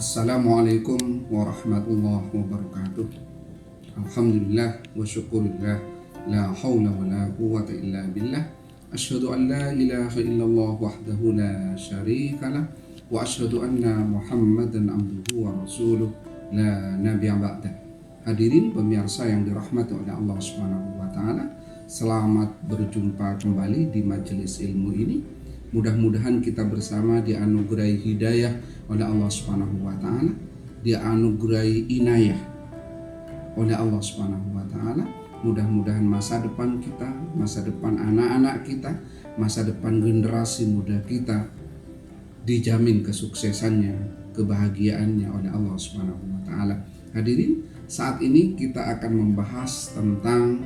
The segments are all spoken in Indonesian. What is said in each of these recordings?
Assalamualaikum warahmatullahi wabarakatuh. Alhamdulillah wa syukurillah. La hawla wa la quwwata illa billah. Asyhadu an la ilaha illallah wahdahu la syarikalah. Wa asyhadu anna Muhammadan abduhu wa rasuluh la nabiyya ba'dah. Hadirin pemirsa yang dirahmati oleh Allah Subhanahu wa taala, selamat berjumpa kembali di majelis ilmu ini. Mudah-mudahan kita bersama dianugerahi hidayah oleh Allah Subhanahu wa taala, dianugerahi inayah oleh Allah Subhanahu wa taala. Mudah-mudahan masa depan kita, masa depan anak-anak kita, masa depan generasi muda kita dijamin kesuksesannya, kebahagiaannya oleh Allah Subhanahu wa taala. Hadirin, saat ini kita akan membahas tentang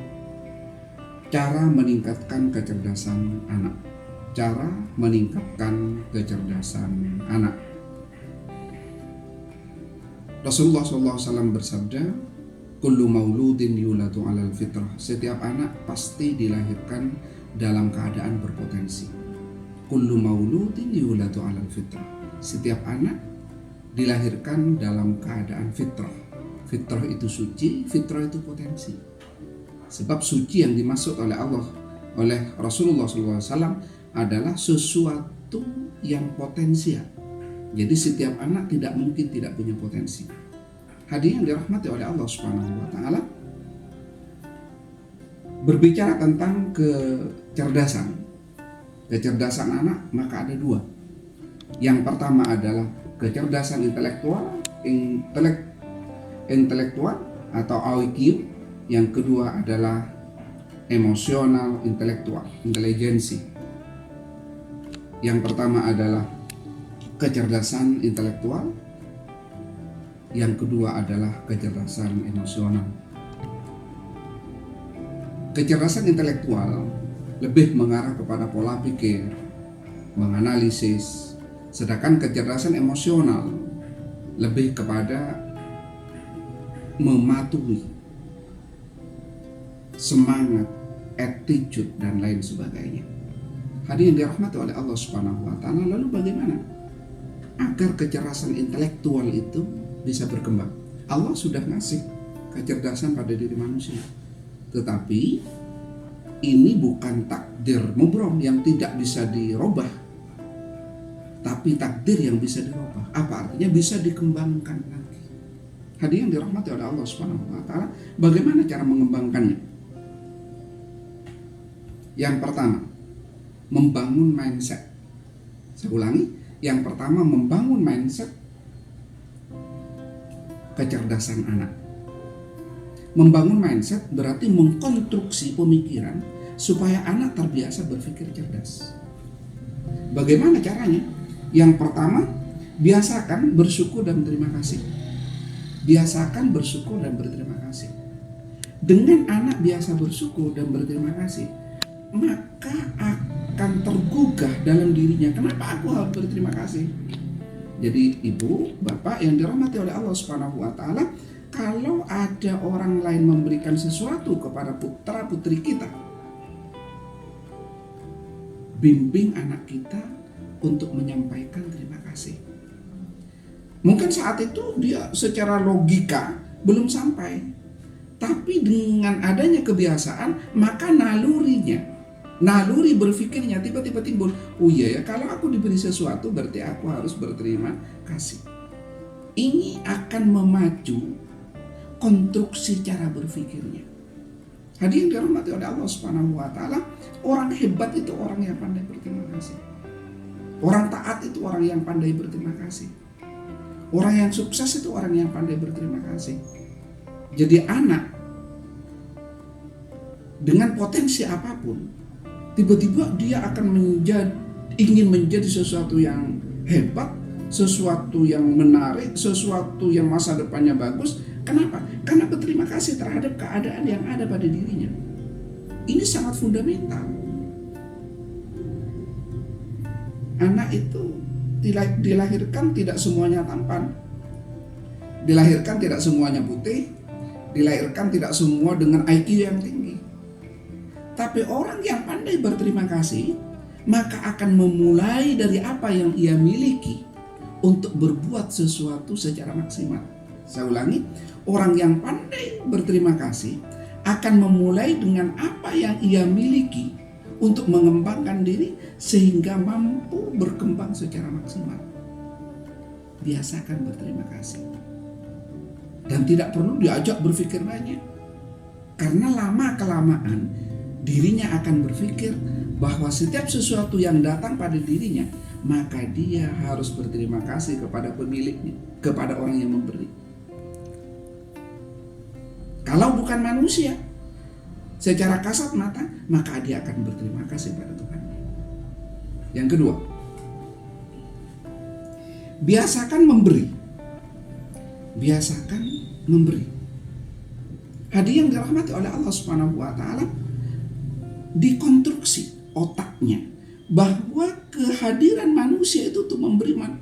cara meningkatkan kecerdasan anak. Cara meningkatkan kecerdasan anak. Rasulullah SAW bersabda, "Kullu mauludin yuladu 'alal fitrah." Setiap anak pasti dilahirkan dalam keadaan berpotensi. Kullu mauludin yuladu 'alal fitrah. Setiap anak dilahirkan dalam keadaan fitrah. Fitrah itu suci, fitrah itu potensi. Sebab suci yang dimaksud oleh Allah, oleh Rasulullah SAW adalah sesuatu yang potensial. Jadi setiap anak tidak mungkin tidak punya potensi. Hadirin yang dirahmati oleh Allah Subhanahu wa taala, berbicara tentang kecerdasan anak, maka ada dua. Yang pertama adalah kecerdasan intelektual atau IQ. Yang kedua adalah emosional intelektual, intelijensi. Yang pertama adalah kecerdasan intelektual, yang kedua adalah kecerdasan emosional. Kecerdasan intelektual lebih mengarah kepada pola pikir, menganalisis, sedangkan kecerdasan emosional lebih kepada mematuhi, semangat, attitude, dan lain sebagainya. Hadirin dirahmati oleh Allah Subhanahu wa taala, lalu bagaimana agar kecerdasan intelektual itu bisa berkembang? Allah sudah ngasih kecerdasan pada diri manusia. Tetapi ini bukan takdir mubrom yang tidak bisa dirubah, tapi takdir yang bisa dirubah. Apa artinya? Bisa dikembangkan lagi. Hadirin dirahmati oleh Allah Subhanahu wa taala, bagaimana cara mengembangkannya? Yang pertama, membangun mindset. Saya ulangi, yang pertama membangun mindset kecerdasan anak. Membangun mindset berarti mengkonstruksi pemikiran supaya anak terbiasa berpikir cerdas. Bagaimana caranya? Yang pertama, biasakan bersyukur dan berterima kasih. Biasakan bersyukur dan berterima kasih. Dengan anak biasa bersyukur dan berterima kasih, maka akan tergugah dalam dirinya, kenapa aku harus berterima kasih? Jadi ibu, bapak yang dirahmati oleh Allah Subhanahu wa taala, kalau ada orang lain memberikan sesuatu kepada putra putri kita, bimbing anak kita untuk menyampaikan terima kasih. Mungkin saat itu dia secara logika belum sampai, tapi dengan adanya kebiasaan, maka naluri berpikirnya tiba-tiba timbul. Oh iya ya, kalau aku diberi sesuatu berarti aku harus berterima kasih. Ini akan memacu konstruksi cara berpikirnya. Hadirin dirahmati oleh Allah Subhanahu wa taala, orang hebat itu orang yang pandai berterima kasih. Orang taat itu orang yang pandai berterima kasih. Orang yang sukses itu orang yang pandai berterima kasih. Jadi anak dengan potensi apapun, tiba-tiba dia akan ingin menjadi sesuatu yang hebat, sesuatu yang menarik, sesuatu yang masa depannya bagus. Kenapa? Karena berterima kasih terhadap keadaan yang ada pada dirinya. Ini sangat fundamental. Anak itu dilahirkan tidak semuanya tampan, dilahirkan tidak semuanya putih, dilahirkan tidak semua dengan IQ yang tinggi. Tapi orang yang pandai berterima kasih, maka akan memulai dari apa yang ia miliki untuk berbuat sesuatu secara maksimal. Saya ulangi, orang yang pandai berterima kasih akan memulai dengan apa yang ia miliki untuk mengembangkan diri sehingga mampu berkembang secara maksimal. Biasakan berterima kasih. Dan tidak perlu diajak berpikir banyak. Karena lama-kelamaan dirinya akan berpikir bahwa setiap sesuatu yang datang pada dirinya, maka dia harus berterima kasih kepada pemiliknya, kepada orang yang memberi. Kalau bukan manusia, secara kasat mata, maka dia akan berterima kasih pada Tuhan. Yang kedua, biasakan memberi. Biasakan memberi. Hadiah yang dirahmati oleh Allah Subhanahu wa taala, dikonstruksi otaknya bahwa kehadiran manusia itu untuk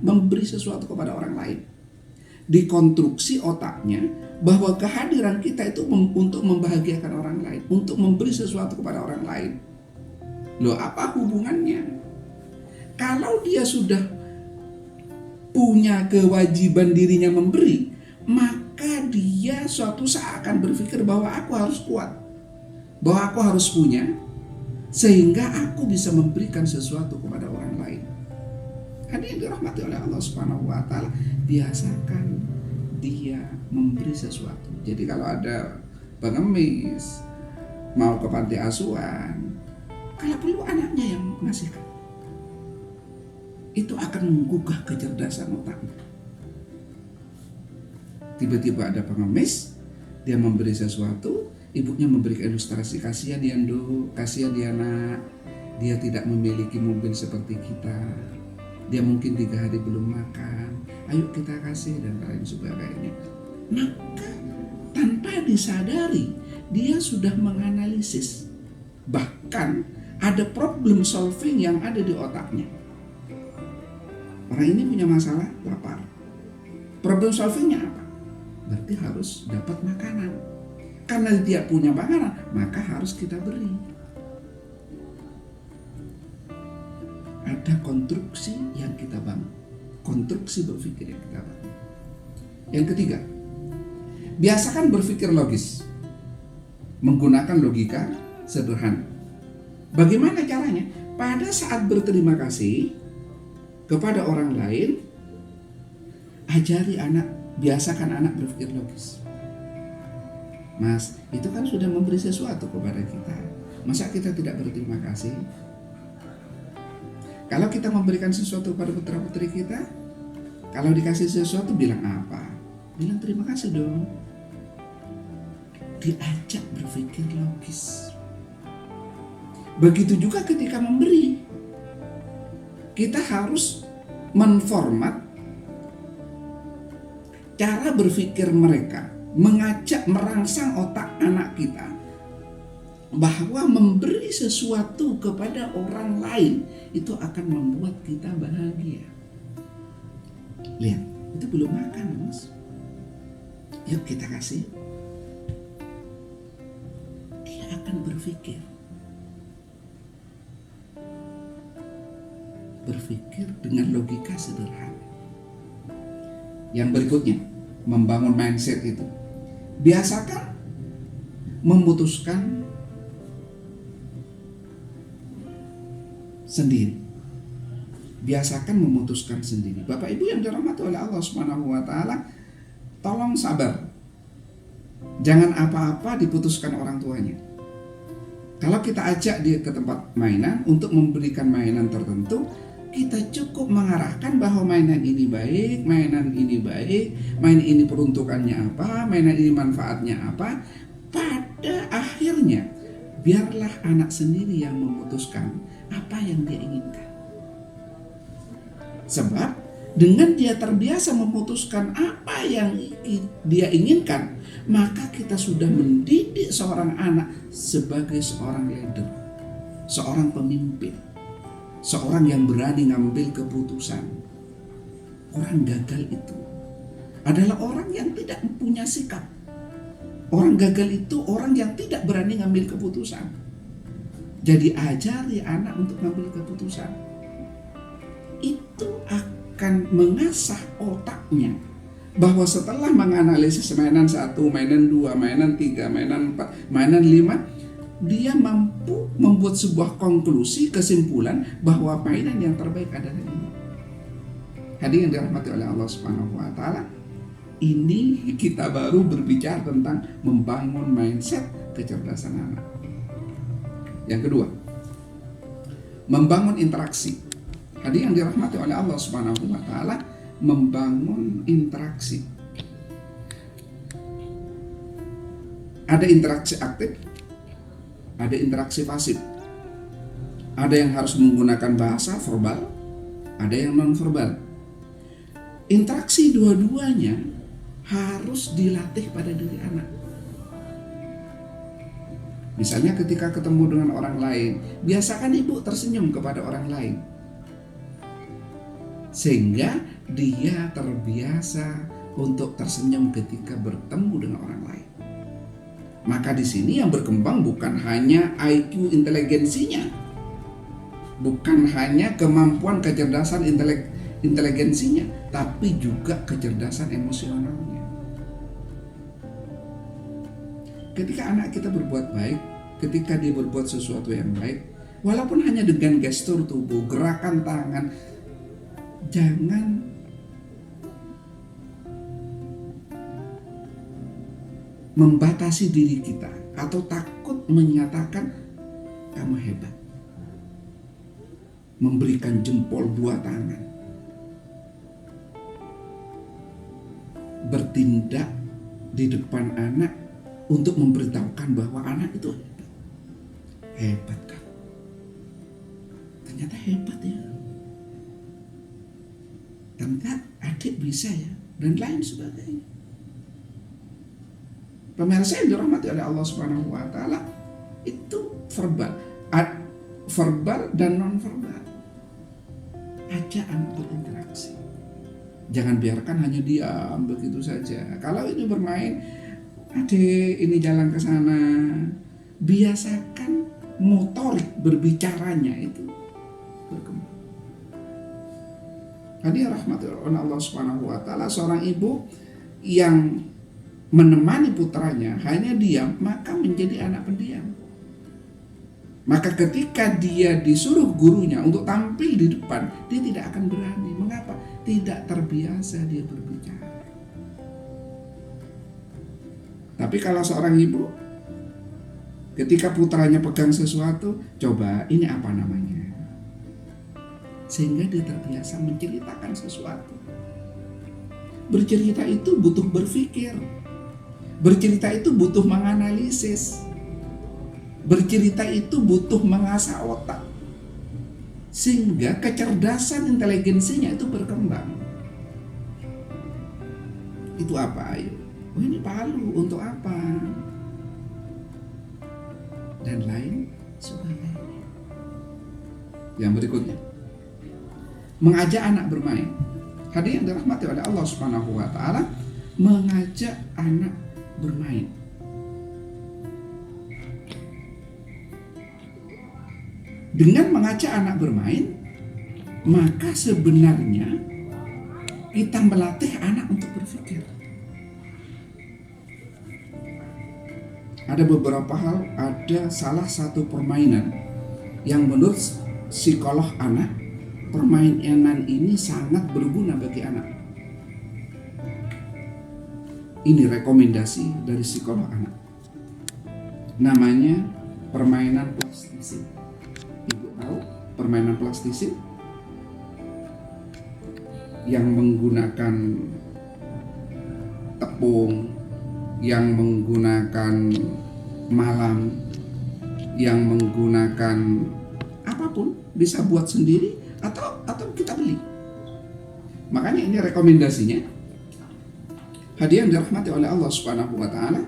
memberi sesuatu kepada orang lain. Dikonstruksi otaknya bahwa kehadiran kita itu untuk membahagiakan orang lain, untuk memberi sesuatu kepada orang lain. Loh, apa hubungannya? Kalau dia sudah punya kewajiban dirinya memberi, maka dia suatu saat akan berpikir bahwa aku harus kuat, bahwa aku harus punya, sehingga aku bisa memberikan sesuatu kepada orang lain. Hadirin dirahmati oleh Allah Subhanahu wa taala, biasakan dia memberi sesuatu. Jadi kalau ada pengemis mau ke panti asuhan, kalau perlu anaknya yang ngasihkan, itu akan menggugah kecerdasan otaknya. Tiba-tiba ada pengemis, dia memberi sesuatu, ibunya memberikan ilustrasi, kasihan dia nduk, kasihan dia nak, dia tidak memiliki mobil seperti kita, dia mungkin 3 hari belum makan, ayo kita kasih, dan lain sebagainya. Maka tanpa disadari dia sudah menganalisis, bahkan ada problem solving yang ada di otaknya. Orang ini punya masalah lapar, problem solvingnya apa? Berarti harus dapat makanan. Karena dia punya makanan, maka harus kita beri. Ada konstruksi yang kita bangun, konstruksi berpikir yang kita bangun. Yang ketiga, biasakan berpikir logis, menggunakan logika sederhana. Bagaimana caranya? Pada saat berterima kasih kepada orang lain, ajari anak, biasakan anak berpikir logis. Mas, itu kan sudah memberi sesuatu kepada kita, masa kita tidak berterima kasih? Kalau kita memberikan sesuatu kepada putra-putri kita, kalau dikasih sesuatu bilang apa? Bilang terima kasih dong. Diajak berpikir logis. Begitu juga ketika memberi, kita harus menformat cara berpikir mereka, mengajak merangsang otak anak kita bahwa memberi sesuatu kepada orang lain itu akan membuat kita bahagia. Lihat, itu belum makan, Mas. Yuk kita kasih. Dia akan berpikir dengan logika sederhana. Yang berikutnya, membangun mindset itu. Biasakan memutuskan sendiri. Biasakan memutuskan sendiri. Bapak Ibu yang dirahmati oleh Allah Subhanahu wa taala, tolong sabar. Jangan apa-apa diputuskan orang tuanya. Kalau kita ajak dia ke tempat mainan untuk memberikan mainan tertentu, kita cukup mengarahkan bahwa mainan ini baik, mainan ini baik, mainan ini peruntukannya apa, mainan ini manfaatnya apa. Pada akhirnya, biarlah anak sendiri yang memutuskan apa yang dia inginkan. Sebab dengan dia terbiasa memutuskan apa yang dia inginkan, maka kita sudah mendidik seorang anak sebagai seorang leader, seorang pemimpin, seorang yang berani ngambil keputusan. Orang gagal itu adalah orang yang tidak punya sikap. Orang gagal itu orang yang tidak berani ngambil keputusan. Jadi ajari anak untuk ngambil keputusan. Itu akan akan mengasah otaknya, bahwa setelah menganalisis mainan 1, mainan 2, mainan 3, mainan 4, mainan 5, dia mampu membuat sebuah konklusi, kesimpulan bahwa mainan yang terbaik adalah ini. Hadirin yang dirahmati oleh Allah Subhanahu wa taala, ini kita baru berbicara tentang membangun mindset kecerdasan anak. Yang kedua, membangun interaksi. Hadirin yang dirahmati oleh Allah Subhanahu wa taala, membangun interaksi. Ada interaksi aktif, ada interaksi pasif. Ada yang harus menggunakan bahasa verbal, ada yang non verbal. Interaksi dua-duanya harus dilatih pada diri anak. Misalnya ketika ketemu dengan orang lain, biasakan ibu tersenyum kepada orang lain, sehingga dia terbiasa untuk tersenyum ketika bertemu dengan orang lain. Maka di sini yang berkembang bukan hanya IQ inteligensinya, bukan hanya kemampuan kecerdasan inteligensinya, tapi juga kecerdasan emosionalnya. Ketika anak kita berbuat baik, ketika dia berbuat sesuatu yang baik, walaupun hanya dengan gestur tubuh, gerakan tangan, jangan membatasi diri kita atau takut menyatakan kamu hebat, memberikan jempol 2 tangan, bertindak di depan anak untuk memberitahukan bahwa anak itu hebat kan, ternyata hebat ya, ternyata adik bisa ya, dan lain sebagainya. Pemirsa yang dirahmati oleh Allah Subhanahu wa taala, itu verbal dan non verbal. Ajak anak berinteraksi. Jangan biarkan hanya diam begitu saja. Kalau ini bermain, adik ini jalan ke sana, biasakan motorik berbicaranya itu berkembang. Hadirin rahmati Allah Subhanahu wa taala, seorang ibu yang menemani putranya hanya diam, maka menjadi anak pendiam. Maka ketika dia disuruh gurunya untuk tampil di depan, dia tidak akan berani. Mengapa? Tidak terbiasa dia berbicara. Tapi kalau seorang ibu, ketika putranya pegang sesuatu, coba ini apa namanya, sehingga dia terbiasa menceritakan sesuatu. Bercerita itu butuh berpikir. Bercerita itu butuh menganalisis. Bercerita itu butuh mengasah otak, sehingga kecerdasan inteligensinya itu berkembang. Itu apa? Ayo. Oh, ini palu untuk apa? Dan lain sebagainya. Yang berikutnya, mengajak anak bermain. Hadirin yang dirahmati oleh Allah Subhanahu wa taala, mengajak anak bermain. Dengan mengajak anak bermain, maka sebenarnya kita melatih anak untuk berpikir. Ada beberapa hal, ada salah satu permainan yang menurut psikolog anak, permainan ini sangat berguna bagi anak. Ini rekomendasi dari psikolog anak. Namanya permainan plastisin. Ibu tahu permainan plastisin? Yang menggunakan tepung, yang menggunakan malam, yang menggunakan apapun, bisa buat sendiri atau kita beli. Makanya ini rekomendasinya. Hadiah yang dirahmati oleh Allah Subhanahu wa taala.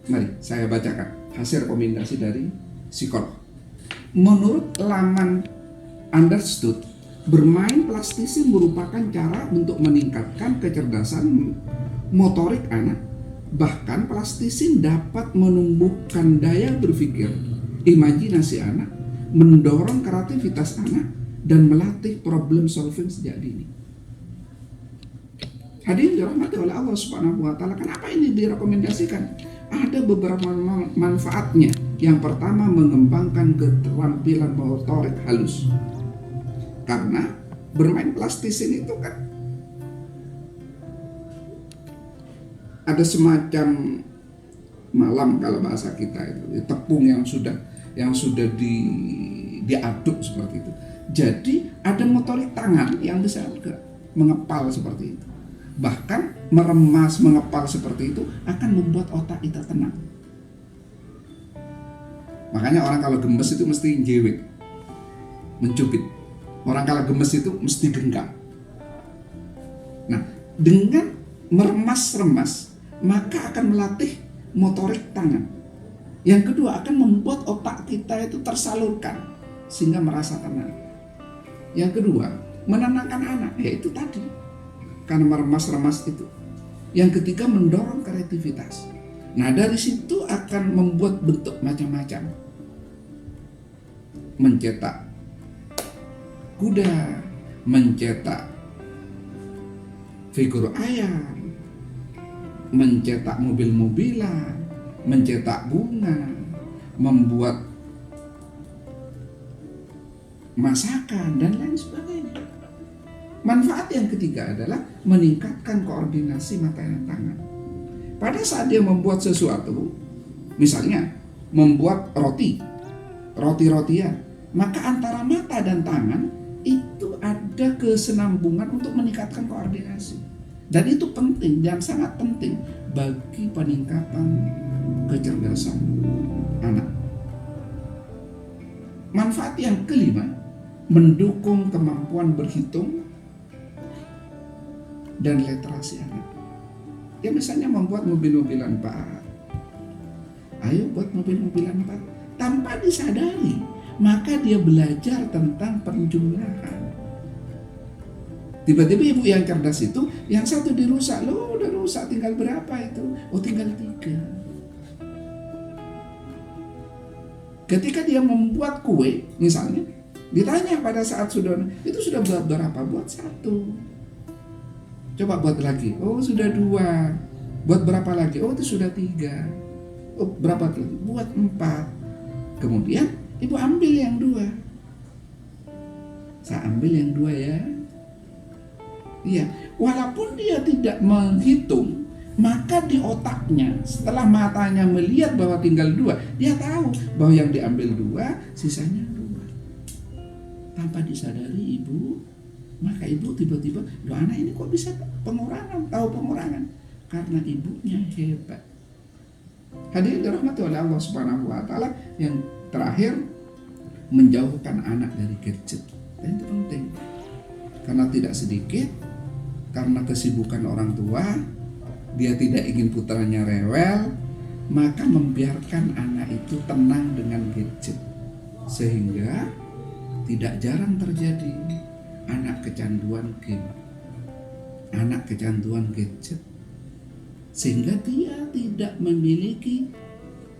Mari saya bacakan hasil rekomendasi dari psikolog. Menurut laman Understood, bermain plastisin merupakan cara untuk meningkatkan kecerdasan motorik anak. Bahkan plastisin dapat menumbuhkan daya berpikir, imajinasi anak, mendorong kreativitas anak dan melatih problem solving sejak dini. Hadirin dirahmati oleh Allah Subhanahu wa taala. Kenapa ini direkomendasikan? Ada beberapa manfaatnya. Yang pertama, mengembangkan keterampilan motorik halus. Karena bermain plastisin itu kan ada semacam malam kalau bahasa kita itu, tepung yang sudah diaduk seperti itu. Jadi ada motorik tangan yang bisa mengepal seperti itu. Bahkan meremas, mengepal seperti itu akan membuat otak kita tenang. Makanya orang kalau gemes itu mesti jewek, mencubit. Orang kalau gemes itu mesti genggam. Nah, dengan meremas-remas maka akan melatih motorik tangan. Yang kedua, akan membuat otak kita itu tersalurkan sehingga merasa tenang. Yang kedua, menenangkan anak, yaitu tadi karena meremas-remas itu. Yang ketiga, mendorong kreativitas. Nah, dari situ akan membuat bentuk macam-macam. Mencetak kuda, mencetak figur ayam, mencetak mobil-mobilan, mencetak bunga, membuat masakan, dan lain sebagainya. Manfaat yang ketiga adalah meningkatkan koordinasi mata dan tangan. Pada saat dia membuat sesuatu, misalnya membuat roti-rotian, maka antara mata dan tangan itu ada kesenambungan untuk meningkatkan koordinasi. Dan itu penting dan sangat penting bagi peningkatan kecerdasan anak. Manfaat yang kelima, mendukung kemampuan berhitung dan literasi anak. Ya misalnya membuat mobil-mobilan Pak. Ayo buat mobil-mobilan Pak. Tanpa disadari, maka dia belajar tentang penjumlahan. Tiba-tiba ibu yang cerdas itu, yang satu dirusak, loh udah rusak, tinggal berapa itu? Oh tinggal 3. Ketika dia membuat kue, misalnya, ditanya pada saat itu sudah buat berapa? Buat 1. Coba buat lagi, oh sudah 2. Buat berapa lagi? Oh itu sudah 3. Oh berapa lagi? Buat 4. Kemudian ibu ambil yang 2. Saya ambil yang 2 ya. Iya, walaupun dia tidak menghitung, maka di otaknya setelah matanya melihat bahwa tinggal 2, dia tahu bahwa yang diambil 2, sisanya 2. Tanpa disadari ibu, maka ibu tiba-tiba, loh anak ini kok bisa pengurangan, tahu pengurangan? Karena ibunya hebat. Hadirin dirahmati oleh Allah Subhanahu wa taala. Yang terakhir, menjauhkan anak dari gadget. Dan itu penting. Karena tidak sedikit, karena kesibukan orang tua, dia tidak ingin putranya rewel, maka membiarkan anak itu tenang dengan gadget. Sehingga tidak jarang terjadi anak kecanduan game, anak kecanduan gadget, sehingga dia tidak memiliki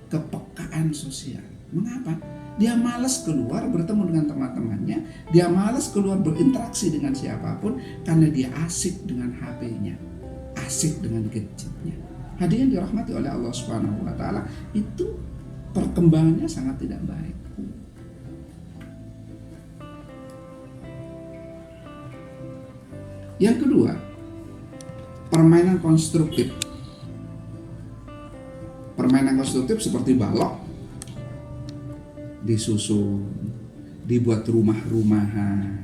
kepekaan sosial. Mengapa? Dia malas keluar bertemu dengan teman-temannya, dia malas keluar berinteraksi dengan siapapun karena dia asik dengan HP-nya, asik dengan gadgetnya. Hadirin dirahmati oleh Allah Subhanahu wa taala, itu perkembangannya sangat tidak baik. Yang kedua, permainan konstruktif. Permainan konstruktif seperti balok, disusun, dibuat rumah-rumahan,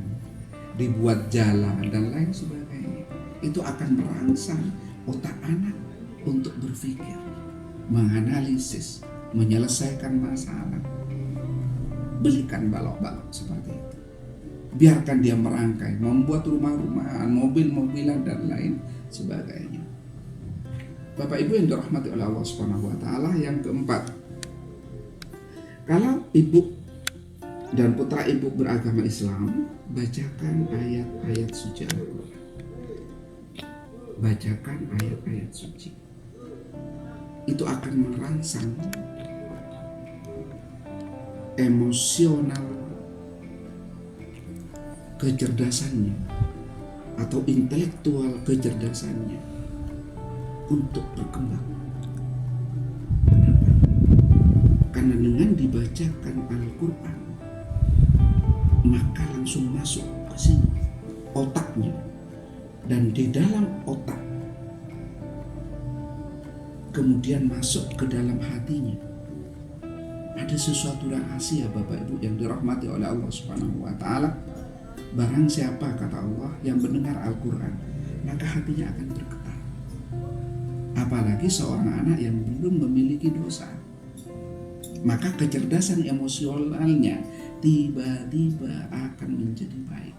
dibuat jalan, dan lain sebagainya. Itu akan merangsang otak anak untuk berpikir, menganalisis, menyelesaikan masalah. Belikan balok-balok seperti itu. Biarkan dia merangkai, membuat rumah-rumahan, mobil-mobilan, dan lain sebagainya. Bapak Ibu yang dirahmati oleh Allah Subhanahu wa taala, yang keempat, kalau ibu dan putra ibu beragama Islam, bacakan ayat-ayat suci Al-Quran. Bacakan ayat-ayat suci. Itu akan merangsang emosional kecerdasannya atau intelektual kecerdasannya untuk berkembang. Kenapa? Karena dengan dibacakan Al-Quran, maka langsung masuk ke sini otaknya, dan di dalam otak kemudian masuk ke dalam hatinya. Ada sesuatu rahasia Bapak Ibu yang dirahmati oleh Allah Subhanahu wa taala. Barang siapa, kata Allah, yang mendengar Al-Quran, maka hatinya akan bergetar. Apalagi seorang anak yang belum memiliki dosa, maka kecerdasan emosionalnya tiba-tiba akan menjadi baik.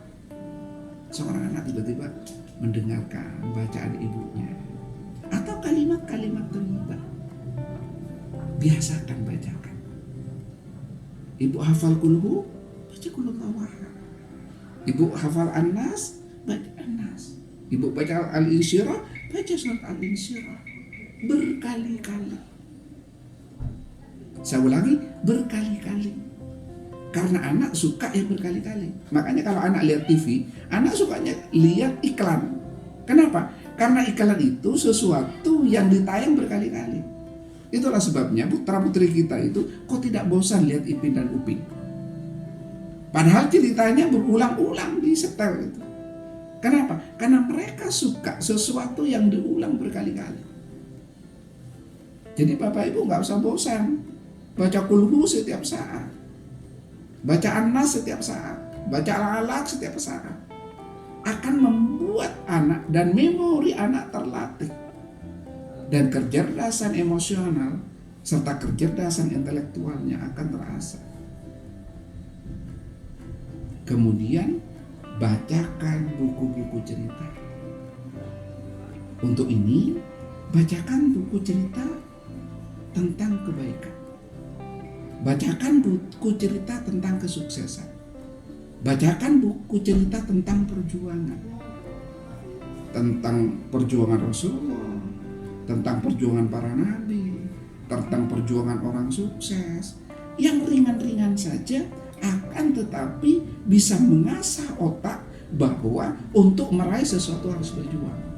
Seorang anak tiba-tiba mendengarkan bacaan ibunya atau kalimat-kalimat thayyibah, biasakan bacakan. Ibu hafal kulhu, baca kulhu Allah. Ibu hafal An-Nas, baca An-Nas. Ibu baca Al-Insyirah, baca surat Al-Insyirah berkali-kali. Saya ulangi, berkali-kali. Karena anak suka yang berkali-kali. Makanya kalau anak lihat TV, anak sukanya lihat iklan. Kenapa? Karena iklan itu sesuatu yang ditayang berkali-kali. Itulah sebabnya putra-putri kita itu kok tidak bosan lihat Ipin dan Upin. Padahal ceritanya berulang-ulang di setel itu. Kenapa? Karena mereka suka sesuatu yang diulang berkali-kali. Jadi Bapak Ibu nggak usah bosan baca kulhu setiap saat, baca An-Nas setiap saat, baca Al-Alaq setiap saat. Akan membuat anak dan memori anak terlatih, dan kecerdasan emosional serta kecerdasan intelektualnya akan terasa. Kemudian bacakan buku-buku cerita. Untuk ini, bacakan buku cerita tentang kebaikan. Bacakan buku cerita tentang kesuksesan. Bacakan buku cerita tentang perjuangan. Tentang perjuangan Rasulullah, tentang perjuangan para nabi, tentang perjuangan orang sukses. Yang ringan-ringan saja, akan tetapi bisa mengasah otak bahwa untuk meraih sesuatu harus berjuang.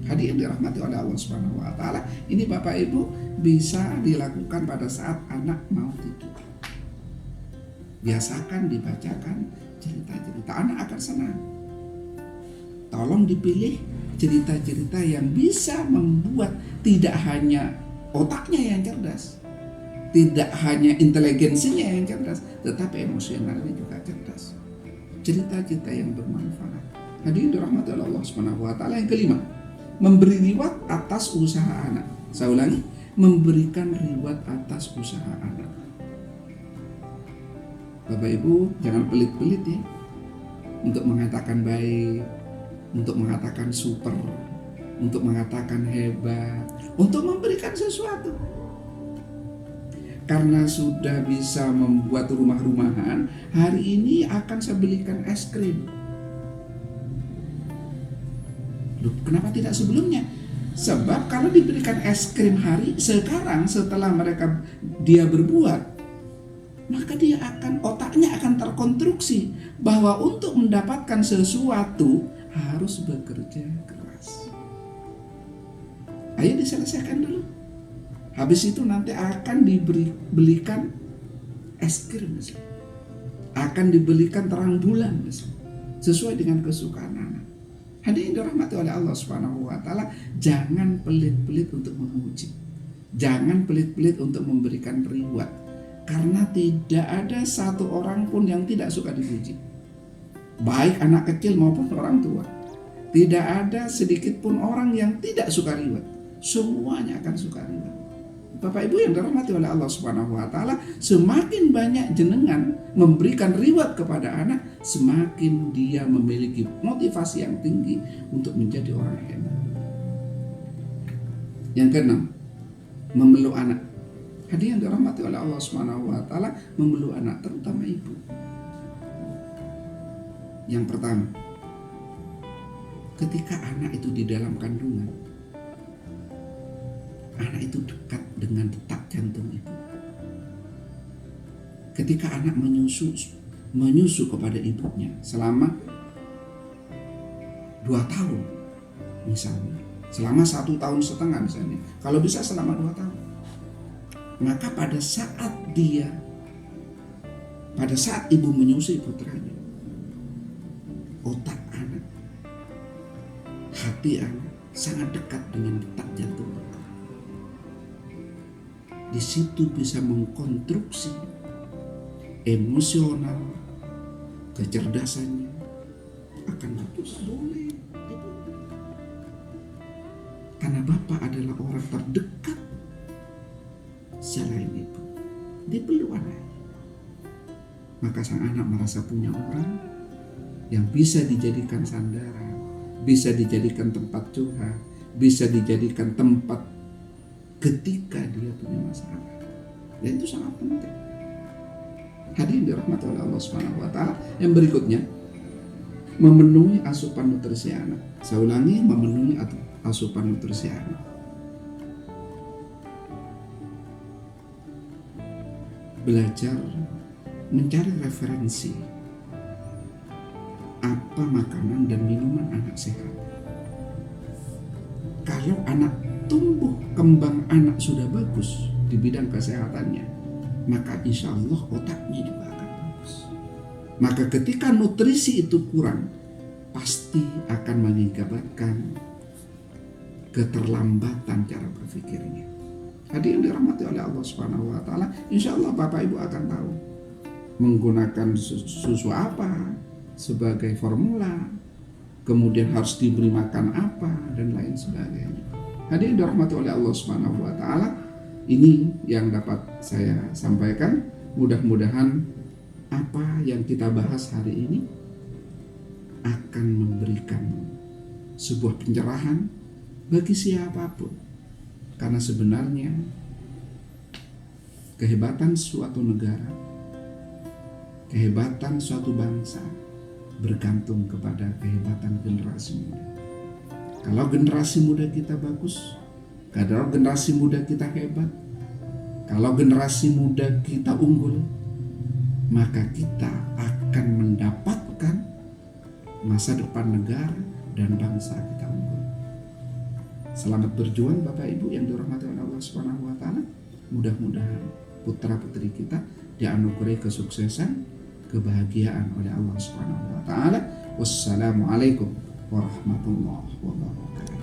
Hadirin dirahmati oleh Allah Subhanahu wa taala, ini Bapak Ibu bisa dilakukan pada saat anak mau tidur. Biasakan dibacakan cerita-cerita, anak akan senang. Tolong dipilih cerita-cerita yang bisa membuat tidak hanya otaknya yang cerdas, tidak hanya inteligensinya yang cerdas, tetapi emosionalnya juga cerdas. Cerita-cerita yang bermanfaat. Hadirin dirahmati oleh Allah Subhanahu wa taala. Yang kelima, memberi reward atas usaha anak. Saya ulangi, memberikan reward atas usaha anak. Bapak Ibu jangan pelit-pelit ya untuk mengatakan baik, untuk mengatakan super, untuk mengatakan hebat, untuk memberikan sesuatu. Karena sudah bisa membuat rumah-rumahan, hari ini akan saya belikan es krim. Loh, kenapa tidak sebelumnya? Sebab kalau diberikan es krim sekarang setelah dia berbuat, maka otaknya akan terkonstruksi bahwa untuk mendapatkan sesuatu harus bekerja keras. Ayo diselesaikan dulu. Habis itu nanti akan dibelikan es krim misalnya. Akan dibelikan terang bulan misalnya, sesuai dengan kesukaan anak. Hadirin dirahmati oleh Allah Subhanahu wa taala, jangan pelit-pelit untuk memuji. Jangan pelit-pelit untuk memberikan reward. Karena tidak ada satu orang pun yang tidak suka dipuji. Baik anak kecil maupun orang tua. Tidak ada sedikit pun orang yang tidak suka reward. Semuanya akan suka reward. Bapak Ibu yang dirahmati oleh Allah Subhanahu wa taala, semakin banyak jenengan memberikan reward kepada anak, semakin dia memiliki motivasi yang tinggi untuk menjadi orang hebat. Yang keenam, memeluk anak. Hadirin yang dirahmati oleh Allah Subhanahu wa taala, memeluk anak, terutama ibu. Yang pertama, ketika anak itu di dalam kandungan, anak itu dekat dengan detak jantung ibu. ketika anak menyusu kepada ibunya selama 2 tahun misalnya, selama 1,5 tahun misalnya, kalau bisa selama 2 tahun, maka pada saat ibu menyusui putranya, otak anak, hati anak sangat dekat dengan detak jantung. Di situ bisa mengkonstruksi emosional, kecerdasannya akan bagus. Boleh. Karena Bapak adalah orang terdekat selain itu. Dia perlu anak. Maka sang anak merasa punya orang yang bisa dijadikan sandaran, bisa dijadikan tempat curhat, bisa dijadikan tempat ketika dia punya masalah. Dan itu sangat penting. Hadirin dirahmati oleh Allah Subhanahu wa taala. Yang berikutnya, memenuhi asupan nutrisi anak. Saya ulangi, memenuhi asupan nutrisi anak. Belajar mencari referensi apa makanan dan minuman anak sehat. Kalau anak tumbuh kembang anak sudah bagus di bidang kesehatannya, maka insya Allah otaknya juga akan bagus. Maka ketika nutrisi itu kurang, pasti akan mengakibatkan keterlambatan cara berpikirnya. Hadirin dirahmati oleh Allah Subhanahu wa taala, insya Allah Bapak Ibu akan tahu menggunakan susu apa sebagai formula, kemudian harus diberi makan apa dan lain sebagainya. Hadirin dirahmati oleh Allah Subhanahu wa taala, ini yang dapat saya sampaikan. Mudah-mudahan apa yang kita bahas hari ini akan memberikan sebuah pencerahan bagi siapapun. Karena sebenarnya kehebatan suatu negara, kehebatan suatu bangsa bergantung kepada kehebatan generasi muda. Kalau generasi muda kita bagus, kalau generasi muda kita hebat, kalau generasi muda kita unggul, maka kita akan mendapatkan masa depan negara dan bangsa kita unggul. Selamat berjuang Bapak Ibu yang dirahmati oleh Allah Subhanahu wa taala. Mudah-mudahan putra-putri kita dianugerahi kesuksesan, kebahagiaan oleh Allah Subhanahu wa taala. Wassalamualaikum warahmatullahi wabarakatuh.